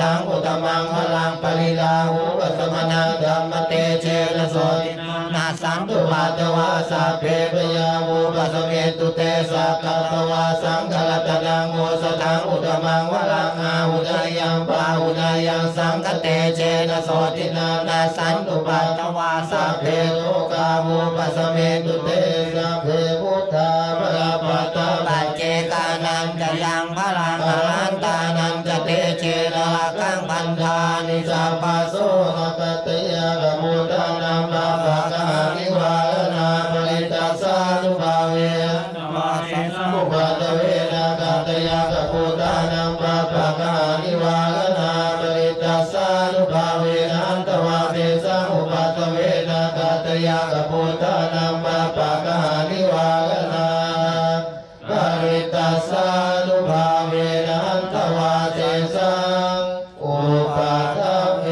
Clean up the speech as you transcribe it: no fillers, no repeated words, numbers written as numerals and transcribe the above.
ทังอุตมังพลังปริลาหูปัสมนังธัมมเตเชนะโสตินาสันตุปาตวาสัพเพปยาหูปัสเมตุเตสักกัตวาสังฆลตนังโมสทังอุตมังพลังอาหุนายังปาหุนายังสังฆเตเชนะโสตินาสันตุปาตวาสัพเพโลกาหูปัสเมตุเตสัพเพพุทธาภลาปัตตาปัจเจกานันจะยังพลังอรันตานันจะเตเชนะกังพันธานิสัพพโสหปติยกมุตานังปะปะกะนิวาลนาปริตัสสานุภาเวนะมุปะตเวนะกัตยกมุตานังปะปะกะนิวาลนาปริตัสสานุภาเวนะอันตวาเสสะมุปะตเวนะกัตยกมุตานังปะปะกะนิวาลนาปริตัสสานุภาเวนะอันตวาเสสะอุปาทเว